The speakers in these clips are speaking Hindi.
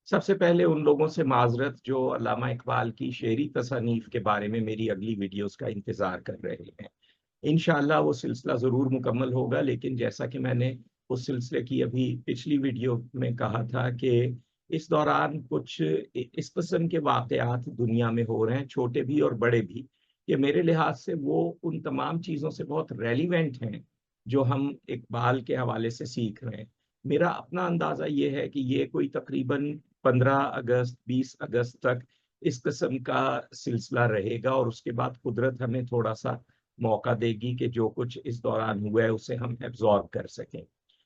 सबसे पहले उन लोगों से माजरत जो अल्लामा इकबाल की शेरी तसानीफ के बारे में मेरी अगली वीडियोस का इंतजार कर रहे हैं। इंशाअल्लाह वो सिलसिला ज़रूर मुकम्मल होगा, लेकिन जैसा कि मैंने उस सिलसिले की अभी पिछली वीडियो में कहा था कि इस दौरान कुछ इस किस्म के वाक़यात दुनिया में हो रहे हैं, छोटे भी और बड़े भी, कि मेरे लिहाज से वो उन तमाम चीज़ों से बहुत रेलिवेंट हैं, जो हम इकबाल के हवाले से सीख रहे हैं। मेरा अपना अंदाज़ा ये है कि ये कोई तकरीबन 15 अगस्त, 20 अगस्त तक इस किस्म का सिलसिला रहेगा और उसके बाद कुदरत हमें थोड़ा-सा मौका देगी कि जो कुछ इस दौरान हुआ है उसे हम एब्जॉर्ब कर सकें।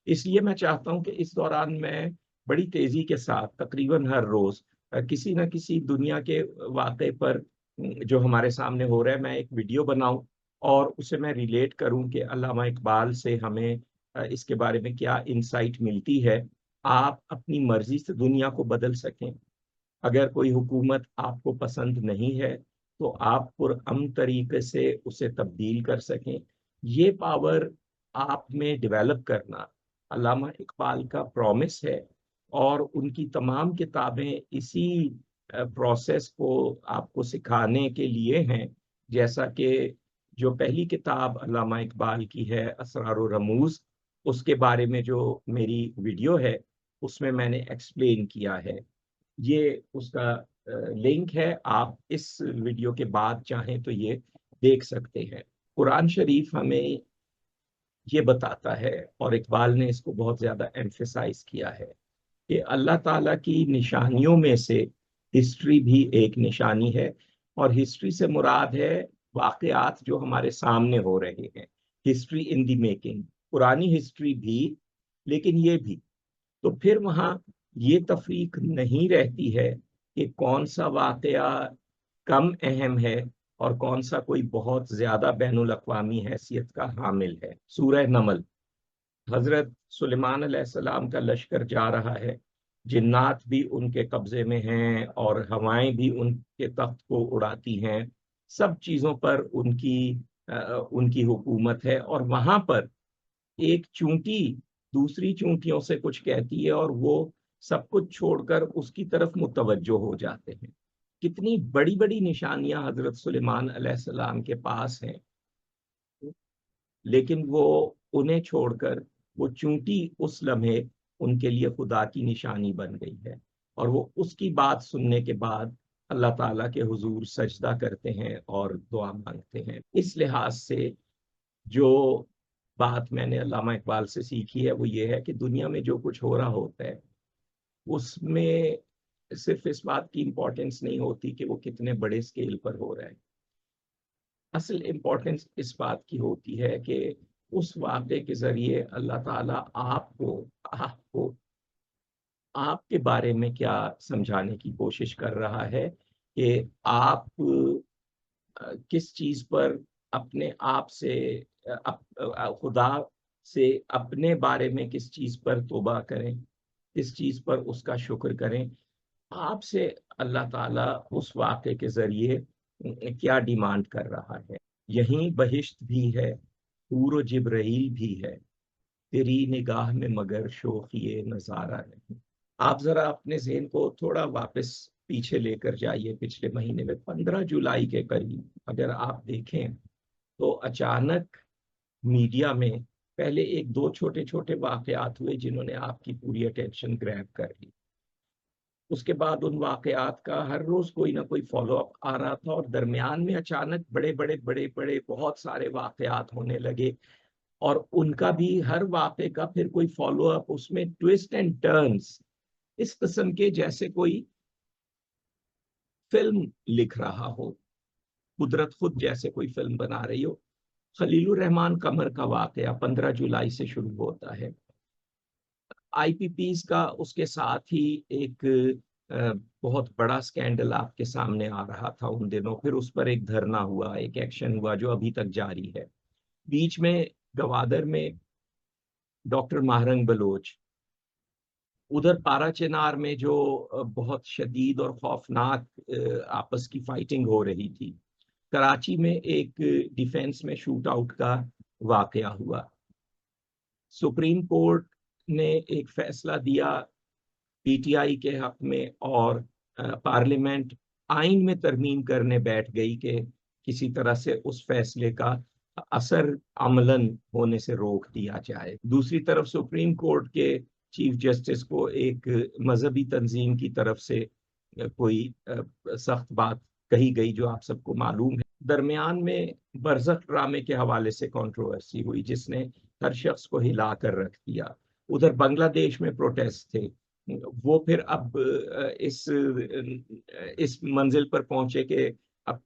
इसलिए मैं चाहता हूं कि इस दौरान मैं बड़ी तेजी के साथ तकरीबन हर रोज किसी न किसी दुनिया के वाक़े पर जो हमारे सामने हो रहा है, मैं एक वीडियो बनाऊं और उसे मैं रिलेट करूं कि अल्लामा इकबाल से हमें इसके बारे में क्या इंसाइट मिलती है। आप अपनी मर्जी से दुनिया को बदल सकें। अगर कोई हुकूमत आपको पसंद नहीं है तो आप पुरअमन तरीके से उसे तब्दील कर सकें। ये पावर आप में डेवलप करना अल्लामा इकबाल का प्रॉमिस है और उनकी तमाम किताबें इसी प्रोसेस को आपको सिखाने के लिए हैं। जैसा कि जो पहली किताब अल्लामा इकबाल की है असरार व रमूज, उसके बारे में जो मेरी वीडियो है उसमें मैंने एक्सप्लेन किया है। ये उसका लिंक है, आप इस वीडियो के बाद चाहें तो ये देख सकते हैं। कुरान शरीफ हमें ये बताता है और इकबाल ने इसको बहुत ज्यादा एम्फेसाइज किया है कि अल्लाह ताला की निशानियों में से हिस्ट्री भी एक निशानी है। और हिस्ट्री से मुराद है वाकयात जो हमारे सामने हो रहे हैं, हिस्ट्री इन द मेकिंग, पुरानी हिस्ट्री भी, लेकिन ये भी। तो फिर वहाँ ये तफरीक नहीं रहती है कि कौन सा वाकया कम अहम है और कौन सा कोई बहुत ज्यादा बैनुल अक़वामी हैसियत का हामिल है। सूरह नमल, हजरत सुलेमान अलैहिस्सलाम का लश्कर जा रहा है, जिन्नात भी उनके कब्जे में हैं और हवाएं भी उनके तख्त को उड़ाती हैं। सब चीजों पर उनकी हुकूमत है और वहां पर एक चूंटी दूसरी चूंटियों से कुछ कहती है और वो सब कुछ छोड़कर उसकी तरफ मुतवज्जो हो जाते हैं। कितनी बड़ी बड़ी निशानियां हजरत सुलेमान अलैहिस्सलाम के पास हैं, लेकिन वो उन्हें छोड़कर वो चूंटी उस लम्हे उनके लिए खुदा की निशानी बन गई है। और वो उसकी बात सुनने के बाद अल्लाह ताला के हुजूर सजदा करते हैं और दुआ मांगते हैं। इस लिहाज से जो बात मैंने अल्लामा इकबाल से सीखी है वो ये है कि दुनिया में जो कुछ हो रहा होता है उसमें सिर्फ इस बात की इम्पोर्टेंस नहीं होती कि वो कितने बड़े स्केल पर हो रहा है। असल इम्पोर्टेंस इस बात की होती है कि उस वाक़े के ज़रिए अल्लाह ताला आपको आपको आपके बारे में क्या समझाने की कोशिश कर रहा है कि आप किस चीज़ पर अपने आप से खुदा से अपने बारे में किस चीज़ पर तौबा करें, किस चीज़ पर उसका शुक्र करें। आपसे अल्लाह ताला उस वाक़े के ज़रिए क्या डिमांड कर रहा है। यहीं बहिश्त भी है, हूर व जिब्राईल भी है, तेरी निगाह में मगर शोख़ी नज़ारा नहीं। आप ज़रा अपने ज़हन को थोड़ा वापस पीछे लेकर जाइए, पिछले महीने में 15 जुलाई के करीब अगर आप देखें तो अचानक मीडिया में पहले एक दो छोटे छोटे वाक़यात हुए जिन्होंने आपकी पूरी अटेंशन ग्रैब कर ली। उसके बाद उन वाक़यात का हर रोज़ कोई ना कोई फ़ॉलो-अप आ रहा था और दरमियान में अचानक बड़े-बड़े बहुत सारे वाक़यात होने लगे और उनका भी हर वाक़े का फिर कोई फ़ॉलो-अप, उसमें ट्विस्ट एंड टर्न्स इस किस्म के जैसे कोई फ़िल्म लिख रहा हो, कुदरत खुद जैसे कोई फ़िल्म बना रही हो। खलीलुर रहमान कमर का वाक़या 15 जुलाई से शुरू होता है। आईपीपीज़ का उसके साथ ही एक अ, बहुत बड़ा स्कैंडल आपके सामने आ रहा था उन दिनों, फिर उस पर एक धरना हुआ, एक एक्शन हुआ जो अभी तक जारी है। बीच में गवादर में डॉक्टर महरंग बलोच, उधर पाराचेनार में जो बहुत शदीद और खौफनाक आपस की फाइटिंग हो रही थी। कराची में एक डिफेंस में शूट आउट का वाकया हुआ। सुप्रीम कोर्ट ने एक फैसला दिया पीटीआई के हक में, और पार्लियामेंट आइन में तरमीम करने बैठ गई कि किसी तरह से उस फैसले का असर अमलन होने से रोक दिया जाए। दूसरी तरफ सुप्रीम कोर्ट के चीफ जस्टिस को एक मजहबी तंजीम की तरफ से कोई सख्त बात कही गई, जो आप सबको मालूम है। दरमियान में बरज़ख ड्रामे के हवाले से कंट्रोवर्सी हुई, जिसने हर शख्स को हिला कर रख दिया। उधर बांग्लादेश में प्रोटेस्ट थे, वो फिर अब इस मंजिल पर पहुंचे कि अब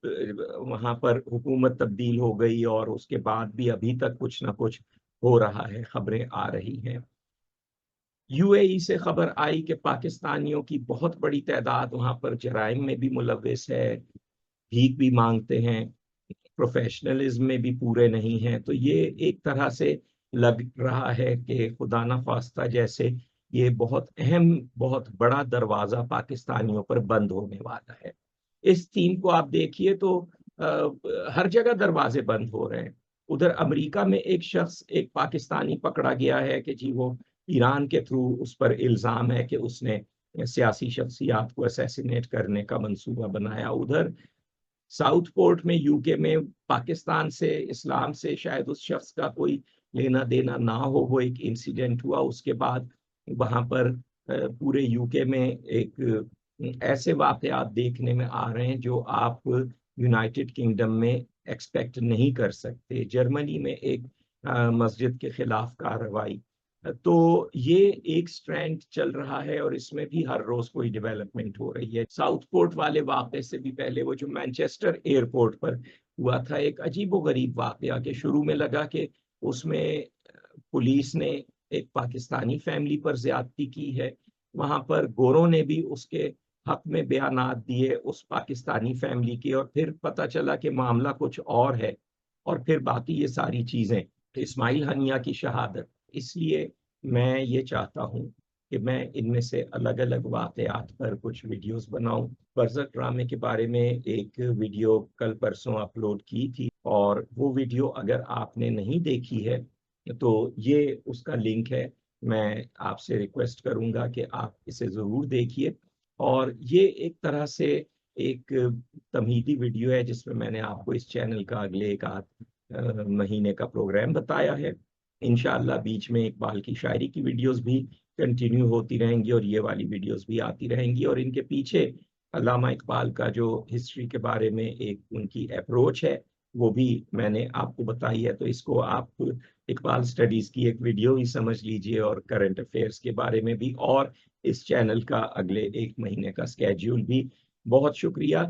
वहां पर हुकूमत तब्दील हो गई, और उसके बाद भी अभी तक कुछ ना कुछ हो रहा है, खबरें आ रही हैं। यूएई से खबर आई कि पाकिस्तानियों की बहुत बड़ी तादाद वहां पर जराइम में भी मुलविस है, भीख भी मांगते हैं, प्रोफेशनलिज्म में भी पूरे नहीं हैं। तो ये एक तरह से लग रहा है कि खुदा न खास्ता जैसे ये बहुत अहम, बहुत बड़ा दरवाजा पाकिस्तानियों पर बंद होने वाला है। इस थीम को आप देखिए तो हर जगह दरवाजे बंद हो रहे हैं। उधर अमेरिका में एक शख्स, एक पाकिस्तानी पकड़ा गया है कि जी वो ईरान के थ्रू, उस पर इल्जाम है कि उसने सियासी शख्सियात को असैसिनेट करने का मंसूबा बनाया। उधर साउथ पोर्ट में यूके में पाकिस्तान से, इस्लाम से शायद उस शख्स का कोई लेना देना ना हो, वो एक इंसिडेंट हुआ। उसके बाद वहां पर पूरे यूके में एक ऐसे वाकयात देखने में आ रहे हैं जो आप यूनाइटेड किंगडम में एक्सपेक्ट नहीं कर सकते। जर्मनी में एक मस्जिद के खिलाफ कार्रवाई। तो ये एक स्ट्रैंड चल रहा है, और इसमें भी हर रोज कोई डेवलपमेंट हो रही है। साउथ पोर्ट वाले वाक़े से भी पहले वो जो मैनचेस्टर एयरपोर्ट पर हुआ था, एक अजीबोगरीब वाक़या के शुरू में लगा कि उसमें पुलिस ने एक पाकिस्तानी फैमिली पर ज्यादती की है, वहां पर गोरों ने भी उसके हक में बयानात दिए उस पाकिस्तानी फैमिली के, और फिर पता चला कि मामला कुछ और है, और फिर बाकी ये सारी चीजें, इस्माइल हनिया की शहादत। इसलिए मैं ये चाहता हूँ कि मैं इनमें से अलग अलग वाकयात पर कुछ वीडियोस बनाऊं। बरज़ख ड्रामे के बारे में एक वीडियो कल परसों अपलोड की थी, और वो वीडियो अगर आपने नहीं देखी है तो ये उसका लिंक है। मैं आपसे रिक्वेस्ट करूंगा कि आप इसे ज़रूर देखिए। और ये एक तरह से एक तमहीदी वीडियो है, जिसमें मैंने आपको इस चैनल का अगले एक आध महीने का प्रोग्राम बताया है। इंशाअल्लाह बीच में इकबाल की शायरी की वीडियोस भी कंटिन्यू होती रहेंगी, और ये वाली वीडियोस भी आती रहेंगी। और इनके पीछे अल्लामा इकबाल का जो हिस्ट्री के बारे में एक उनकी अप्रोच है, वो भी मैंने आपको बताई है। तो इसको आप इकबाल स्टडीज की एक वीडियो ही समझ लीजिए, और करंट अफेयर्स के बारे में भी, और इस चैनल का अगले एक महीने का स्केड्यूल भी। बहुत शुक्रिया।